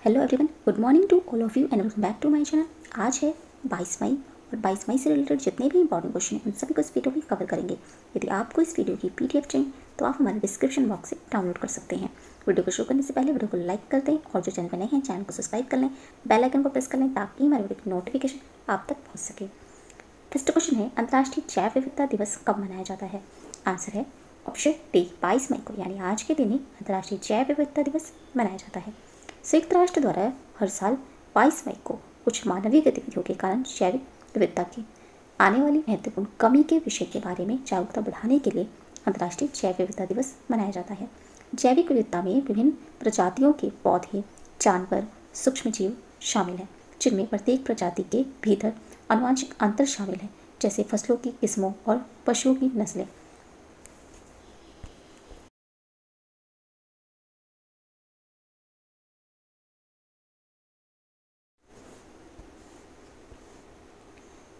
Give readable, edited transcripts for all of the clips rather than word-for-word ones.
Hello everyone, good morning to all of you and welcome back to my channel. आज है 22 मई और 22 मई से related जितने भी इंपॉर्टेंट क्वेश्चन हैं उन सभी को इस वीडियो में कवर करेंगे। यदि आपको इस वीडियो की पीडीएफ चाहिए तो आप हमारे डिस्क्रिप्शन बॉक्स से डाउनलोड कर सकते हैं। वीडियो को शुरू करने से पहले वीडियो को लाइक कर दें और जो चैनल पर नए हैं चैनल को सब्सक्राइब कर लें, बेल आइकन को प्रेस कर लें ताकि हमारे वीडियो की नोटिफिकेशन आप तक पहुँच सके। फर्स्ट क्वेश्चन है, अंतर्राष्ट्रीय जैव विविधता दिवस कब मनाया जाता है? आंसर है ऑप्शन डी, 22 मई को, यानी आज के दिन ही अंतर्राष्ट्रीय जैव विविधता दिवस मनाया जाता है। संयुक्त राष्ट्र द्वारा हर साल 22 मई को कुछ मानवीय गतिविधियों के कारण जैविक विविधता की आने वाली महत्वपूर्ण कमी के विषय के बारे में जागरूकता बढ़ाने के लिए अंतर्राष्ट्रीय जैव विविधता दिवस मनाया जाता है। जैविक विविधता में विभिन्न प्रजातियों के पौधे, जानवर, सूक्ष्मजीव शामिल हैं, जिनमें प्रत्येक प्रजाति के भीतर आनुवंशिक अंतर शामिल है, जैसे फसलों की किस्मों और पशुओं की नस्लें।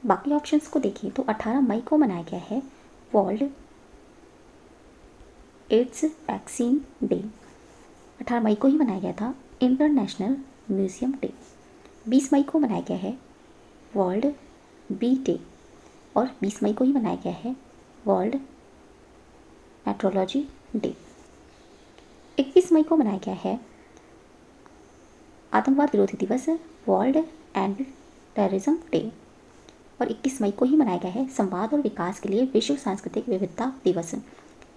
बाकी ऑप्शंस को देखिए तो 18 मई को मनाया गया है वर्ल्ड एड्स वैक्सीन डे। 18 मई को ही मनाया गया था इंटरनेशनल म्यूजियम डे। 20 मई को मनाया गया है वर्ल्ड बी डे और 20 मई को ही मनाया गया है वर्ल्ड मेट्रोलॉजी डे। 21 मई को मनाया गया है आतंकवाद विरोधी दिवस, वर्ल्ड एंड टेररिज्म डे। और 21 मई को ही मनाया गया है संवाद और विकास के लिए विश्व सांस्कृतिक विविधता दिवस,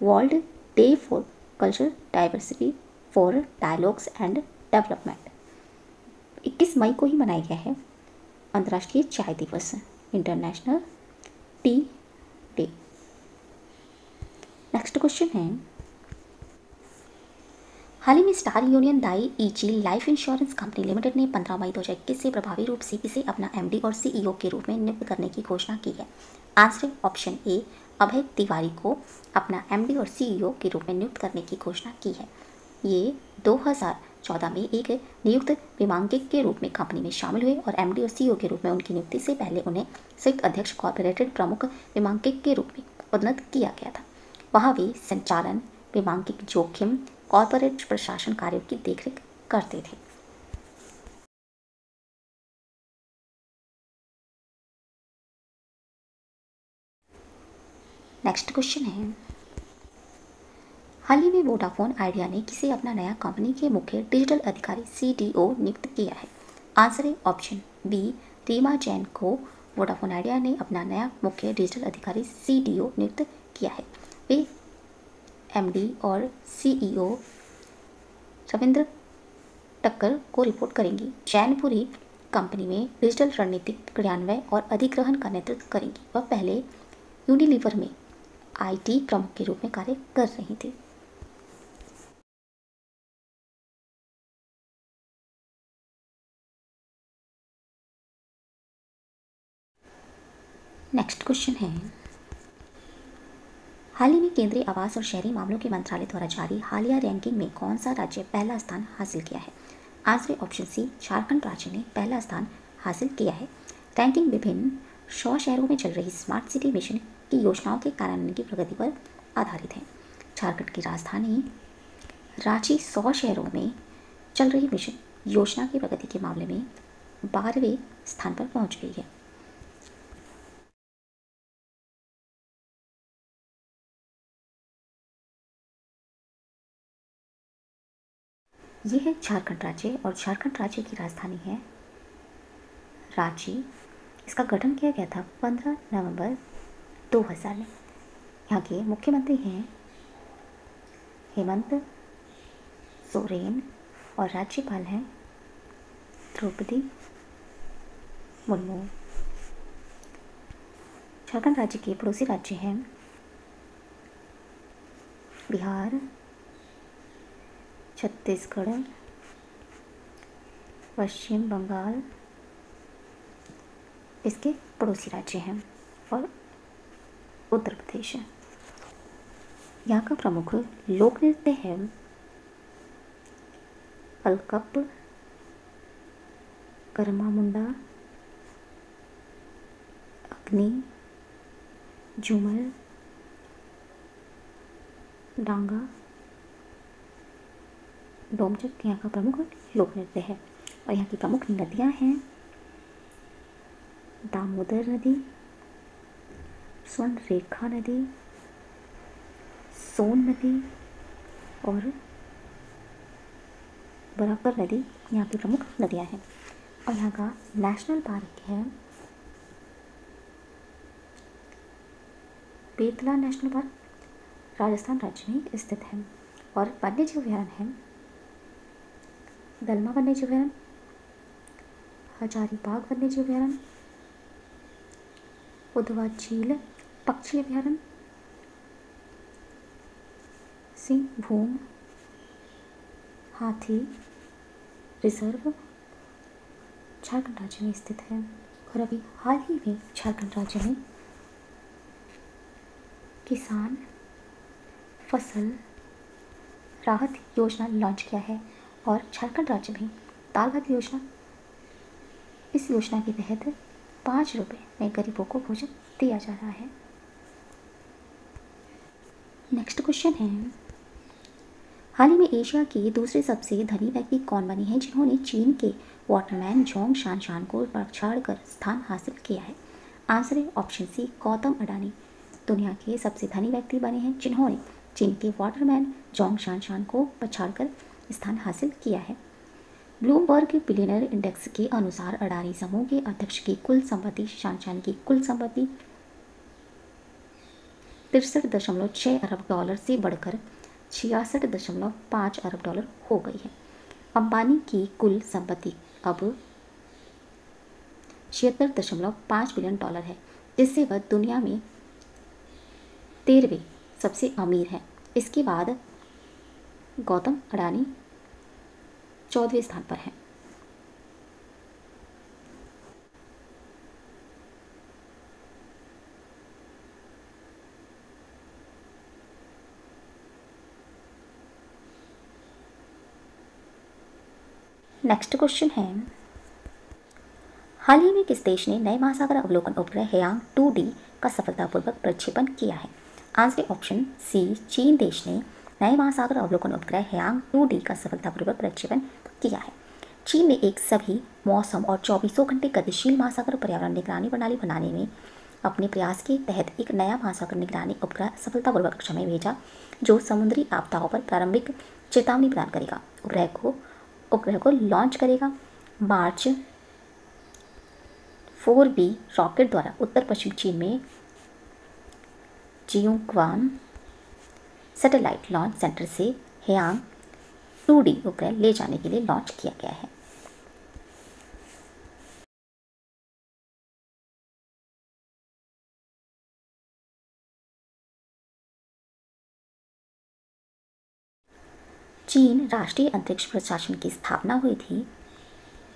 world day for cultural diversity for dialogues and development. 21 मई को ही मनाया गया है अंतर्राष्ट्रीय चाय दिवस, international tea day. Next question है, हाल ही में Star Union Daiichi life insurance company limited ने 15 मई 2021 से प्रभावी रूप से इसे अपना एमडी और सीईओ के रूप में नियुक्त करने की घोषणा की है। आंसर ऑप्शन ए, अभय तिवारी को अपना एमडी और सीईओ के रूप में नियुक्त करने की घोषणा की है। ये 2014 में एक नियुक्त विमांकित के रूप में कंपनी में शामिल हुए और एमडी और सीईओ के रूप में उनकी नियुक्ति से पहले उन्हें संयुक्त अध्यक्ष कॉर्पोरेटेड प्रमुख विमांकित के रूप में पदोन्नत किया गया था। वहाँ वे संचालन, विमांकित जोखिम, कॉर्पोरेट प्रशासन कार्यों की देखरेख करते थे। नेक्स्ट क्वेश्चन है, हाल ही में वोडाफोन आइडिया ने किसे अपना नया कंपनी के मुख्य डिजिटल अधिकारी सीडीओ नियुक्त किया है? आंसर है ऑप्शन बी, रीमा जैन को वोडाफोन आइडिया ने अपना नया मुख्य डिजिटल अधिकारी सीडीओ नियुक्त किया है। वे एमडी और सीईओ रविंद्र टक्कर को रिपोर्ट करेंगी। जैन पूरी कंपनी में डिजिटल रणनीतिक क्रियान्वयन और अधिग्रहण का नेतृत्व करेंगी। वह पहले यूनिलीवर में आईटी प्रमुख के रूप में कार्य कर रही थी। नेक्स्ट क्वेश्चन है, हाल ही में केंद्रीय आवास और शहरी मामलों के मंत्रालय द्वारा जारी हालिया रैंकिंग में कौन सा राज्य पहला स्थान हासिल किया है? आंसर ऑप्शन सी, झारखंड राज्य ने पहला स्थान हासिल किया है। रैंकिंग विभिन्न 100 शहरों में चल रही स्मार्ट सिटी मिशन की योजनाओं के कार्यान्वयन की प्रगति पर आधारित है। झारखंड की राजधानी रांची 100 शहरों में चल रही मिशन योजना की प्रगति के मामले में 12वें स्थान पर पहुंच गई है। ये है झारखंड राज्य और झारखंड राज्य की राजधानी है रांची। इसका गठन किया गया था 15 नवंबर 2000 में। यहाँ के मुख्यमंत्री हैं हेमंत सोरेन और राज्यपाल हैं द्रौपदी मुर्मू। झारखंड राज्य के पड़ोसी राज्य हैं बिहार, छत्तीसगढ़, पश्चिम बंगाल इसके पड़ोसी राज्य हैं और उत्तर प्रदेश है। यहाँ का प्रमुख लोक नृत्य है अलकप, कर्मा मुंडा, अग्नि, झूमर, डांगा, डोमचक यहाँ का प्रमुख लोक नृत्य है। और यहाँ की प्रमुख नदियाँ हैं दामोदर नदी, स्वर्णरेखा नदी, सोन नदी और बराकर नदी यहाँ की प्रमुख नदियाँ हैं। और यहाँ का नेशनल पार्क है बेतला नेशनल पार्क, राजस्थान राज्य में स्थित है। और वन्यजीव अभयारण्य है दलमा वन्यजीव अभयारण्य, हजारीबाग वन्यजीव अभयारण्य, उधवा झील पक्षी अभयारण्य, सिंहभूम हाथी रिजर्व झारखंड राज्य में स्थित है। और अभी हाल ही में झारखंड राज्य में किसान फसल राहत योजना लॉन्च किया है। और झारखंड राज्य में दाल भात योजना, इस योजना के तहत 5 रुपये में गरीबों को भोजन दिया जा रहा है। नेक्स्ट क्वेश्चन है, हाल ही में एशिया के दूसरे सबसे धनी व्यक्ति कौन बने हैं जिन्होंने चीन के वाटरमैन जोंग शानशान को पछाड़ कर स्थान हासिल किया है? आंसर है ऑप्शन सी गौतम अडानी दुनिया के सबसे धनी व्यक्ति बने हैं जिन्होंने चीन के वाटरमैन जोंग शानशान को पछाड़कर स्थान हासिल किया है। ब्लूमबर्ग बिलियनर इंडेक्स के अनुसार अडानी समूह के अध्यक्ष की कुल संपत्ति शानशान की कुल संपत्ति 63.6 अरब डॉलर से बढ़कर 66.5 अरब डॉलर हो गई है। अंबानी की कुल संपत्ति अब 76.5 बिलियन डॉलर है, जिससे वह दुनिया में 13वें सबसे अमीर है। इसके बाद गौतम अडानी 14वें स्थान पर है। नेक्स्ट क्वेश्चन है, हाल ही में किस देश ने नए महासागर अवलोकन उपग्रह हेयांग 2D का सफलतापूर्वक प्रक्षेपण किया है? आंसर ऑप्शन सी चीन देश ने नए महासागर अवलोकन उपग्रह हेयांग 2D का सफलतापूर्वक प्रक्षेपण किया है। चीन ने एक सभी मौसम और 24 घंटे गतिशील महासागर पर्यावरण निगरानी प्रणाली बनाने में अपने प्रयास के तहत एक नया महासागर निगरानी उपग्रह सफलतापूर्वक कक्षा में भेजा, जो समुद्री आपदाओं पर प्रारंभिक चेतावनी प्रदान करेगा। उपग्रह को लॉन्च करेगा मार्च 4B रॉकेट द्वारा उत्तर पश्चिम चीन में जियोंग्वान सैटेलाइट लॉन्च सेंटर से हेयांग 2D उपग्रह ले जाने के लिए लॉन्च किया गया है। चीन राष्ट्रीय अंतरिक्ष प्रशासन की स्थापना हुई थी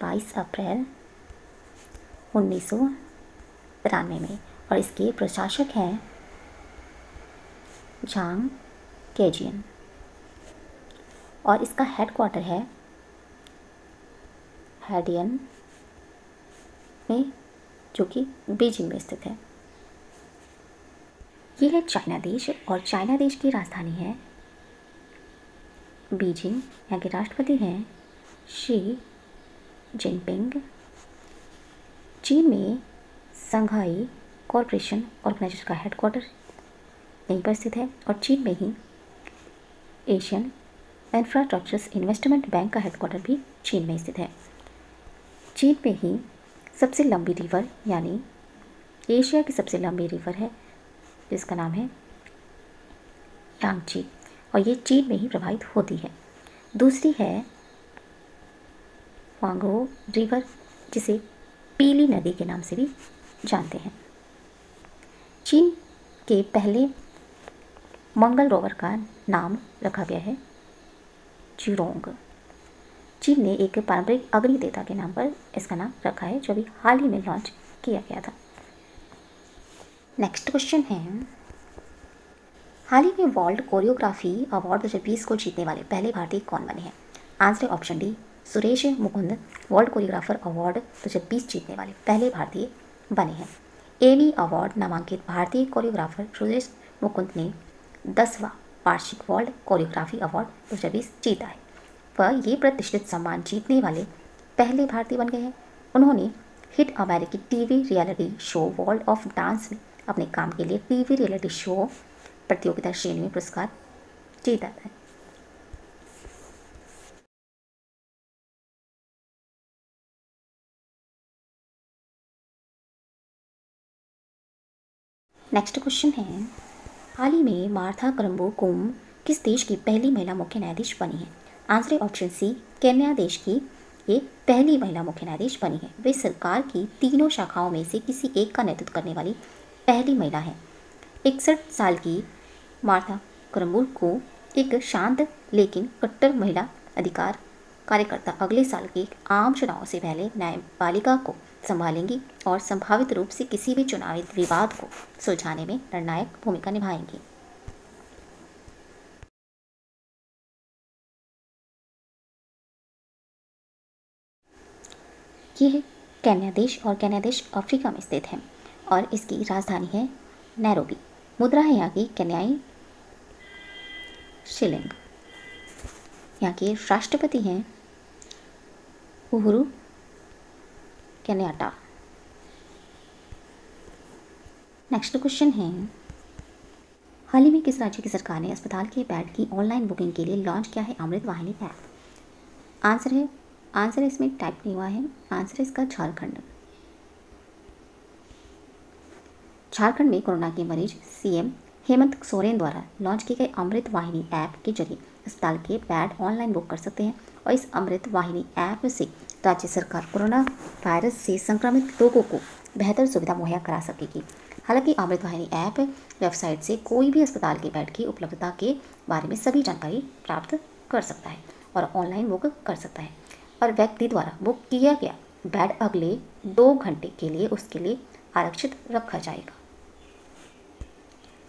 22 अप्रैल 1993 में और इसके प्रशासक हैं झांग केजियन और इसका हेडक्वार्टर है हैडियन में, जो कि बीजिंग में स्थित है। ये है चाइना देश और चाइना देश की राजधानी है बीजिंग। यहाँ के राष्ट्रपति हैं शी जिनपिंग। चीन में संघाई कॉरपोरेशन ऑर्गेनाइजेशन का हेडक्वार्टर यहीं पर स्थित है और चीन में ही एशियन इंफ्रास्ट्रक्चर्स इन्वेस्टमेंट बैंक का हेडक्वार्टर भी चीन में स्थित है। चीन में ही सबसे लंबी रिवर यानी एशिया की सबसे लंबी रिवर है जिसका नाम है यांगची और ये चीन में ही प्रवाहित होती है। दूसरी है वांगो रिवर, जिसे पीली नदी के नाम से भी जानते हैं। चीन के पहले मंगल रोवर का नाम रखा गया है जुरोंग। चीन ने एक पारंपरिक अग्निदेवता के नाम पर इसका नाम रखा है, जो अभी हाल ही में लॉन्च किया गया था। नेक्स्ट क्वेश्चन है, हाल ही में वर्ल्ड कोरियोग्राफी अवार्ड 2020 को जीतने वाले पहले भारतीय कौन बने हैं? Answer option D Suresh Mukund world choreographer award 2020 जीतने वाले पहले भारतीय बने हैं। एमी अवार्ड नामांकित भारतीय कोरियोग्राफर सुरेश मुकुंद ने 10वां वार्षिक वर्ल्ड कोरियोग्राफी अवार्ड 2020 जीता है। वह ये प्रतिष्ठित सम्मान जीतने वाले पहले भारतीय बन गए हैं। उन्होंने हिट अमेरिकी TV reality show world of dance में अपने काम के लिए टीवी रियलिटी शो प्रतियोगिता श्रेणी में पुरस्कार जीता है। नेक्स्ट क्वेश्चन है, हाल ही में मार्था करम्बोकुम किस देश की पहली महिला मुख्य न्यायाधीश बनी है? आंसर है ऑप्शन सी, केन्या देश की ये पहली महिला मुख्य न्यायाधीश बनी है। वे सरकार की तीनों शाखाओं में से किसी एक का नेतृत्व करने वाली पहली महिला है। 61 साल की मार्था करम्बोकुम एक शांत लेकिन कट्टर महिला अधिकार कार्यकर्ता अगले साल के आम चुनाव से पहले न्यायपालिका को संभालेंगी और संभावित रूप से किसी भी चुनावी विवाद को सुलझाने में निर्णायक भूमिका निभाएंगी। ये है केन्या देश और केन्या देश अफ्रीका में स्थित है और इसकी राजधानी है नैरोबी। मुद्रा है यहाँ की केन्याई शिलिंग। यहाँ के राष्ट्रपति हैं उहुरु केन्याट्टा। नेक्स्ट क्वेश्चन है, हाल ही में किस राज्य की सरकार ने अस्पताल के बेड की ऑनलाइन बुकिंग के लिए लॉन्च किया है अमृत वाहिनी ऐप? आंसर इसमें टाइप नहीं हुआ है। आंसर है इसका झारखंड। झारखंड में कोरोना के मरीज सीएम हेमंत सोरेन द्वारा लॉन्च किए गए अमृत वाहिनी ऐप के जरिए अस्पताल के बेड ऑनलाइन बुक कर सकते हैं और इस अमृत वाहिनी ऐप से राज्य सरकार कोरोना वायरस से संक्रमित लोगों को बेहतर सुविधा मुहैया करा सकेगी। हालांकि अमृत वाहिनी ऐप वेबसाइट से कोई भी अस्पताल के बेड की उपलब्धता के बारे में सभी जानकारी प्राप्त कर सकता है और ऑनलाइन बुक कर सकता है और व्यक्ति द्वारा बुक किया गया बेड अगले 2 घंटे के लिए उसके लिए आरक्षित रखा जाएगा।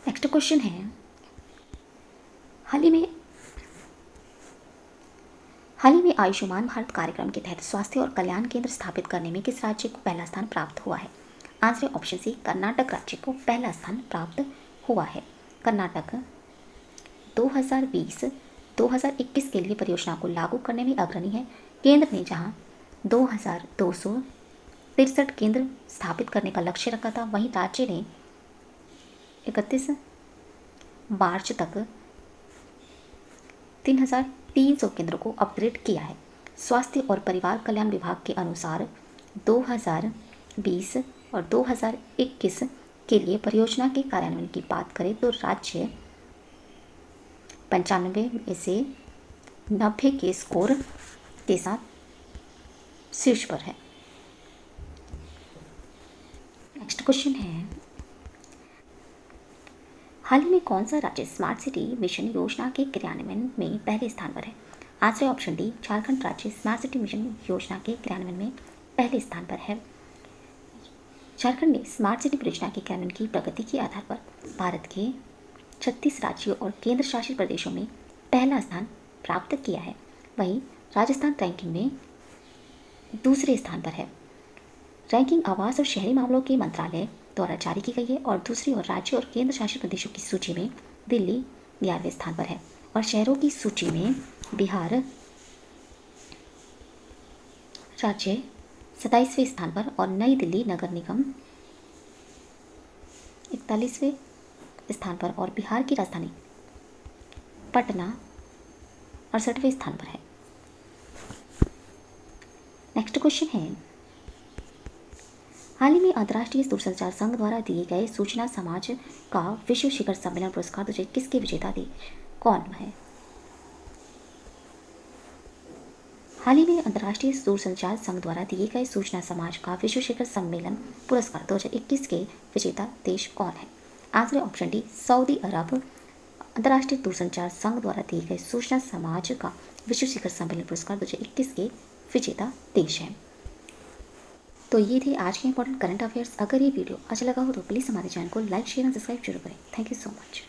नेक्स्ट क्वेश्चन है, हाल ही में आयुष्मान भारत कार्यक्रम के तहत स्वास्थ्य और कल्याण केंद्र स्थापित करने में किस राज्य को पहला स्थान प्राप्त हुआ है? आंसर है ऑप्शन सी, कर्नाटक राज्य को पहला स्थान प्राप्त हुआ है। कर्नाटक 2020-2021 के लिए परियोजना को लागू करने में अग्रणी है। केंद्र ने जहां 2263 केंद्र स्थापित करने का लक्ष्य रखा था, वहीं राज्य ने 31 मार्च तक 3300 केंद्रों को अपग्रेड किया है। स्वास्थ्य और परिवार कल्याण विभाग के अनुसार 2020 और 2021 के लिए परियोजना के कार्यान्वयन की बात करें तो राज्य 95 में से 90 के स्कोर के साथ शीर्ष पर है। नेक्स्ट क्वेश्चन है, हाल ही में कौन सा राज्य स्मार्ट सिटी मिशन योजना के क्रियान्वयन में पहले स्थान पर है? आंसर है ऑप्शन डी, झारखंड राज्य स्मार्ट सिटी मिशन योजना के क्रियान्वयन में पहले स्थान पर है। झारखंड ने स्मार्ट सिटी परियोजना के क्रियान्वयन की प्रगति के आधार पर भारत के 36 राज्यों और केंद्र शासित प्रदेशों में पहला स्थान प्राप्त किया है। वहीं राजस्थान रैंकिंग में दूसरे स्थान पर है। रैंकिंग आवास और शहरी मामलों के मंत्रालय द्वारा जारी की गई है और दूसरी ओर राज्यों और केंद्र शासित प्रदेशों की सूची में दिल्ली 11वें स्थान पर है और शहरों की सूची में बिहार राज्य 27वें स्थान पर और नई दिल्ली नगर निगम 41वें स्थान पर और बिहार की राजधानी पटना 68वें स्थान पर है। नेक्स्ट क्वेश्चन है, हाल ही में अंतर्राष्ट्रीय दूरसंचार संघ द्वारा दिए गए सूचना समाज का विश्व शिखर सम्मेलन पुरस्कार 2021 के विजेता थे, कौन है? हाल ही में अंतर्राष्ट्रीय दूरसंचार संघ द्वारा दिए गए सूचना समाज का विश्व शिखर सम्मेलन पुरस्कार 2021 के विजेता देश कौन है? आंसर है ऑप्शन डी, सऊदी अरब। अंतर्राष्ट्रीय दूरसंचार संघ द्वारा दिए गए सूचना समाज का विश्व शिखर सम्मेलन पुरस्कार 2021 के विजेता देश है। तो ये थे आज के इंपॉर्टेंट करंट अफेयर्स। अगर ये वीडियो अच्छा लगा हो तो प्लीज़ हमारे चैनल को लाइक शेयर और सब्सक्राइब जरूर करें। Thank you so much.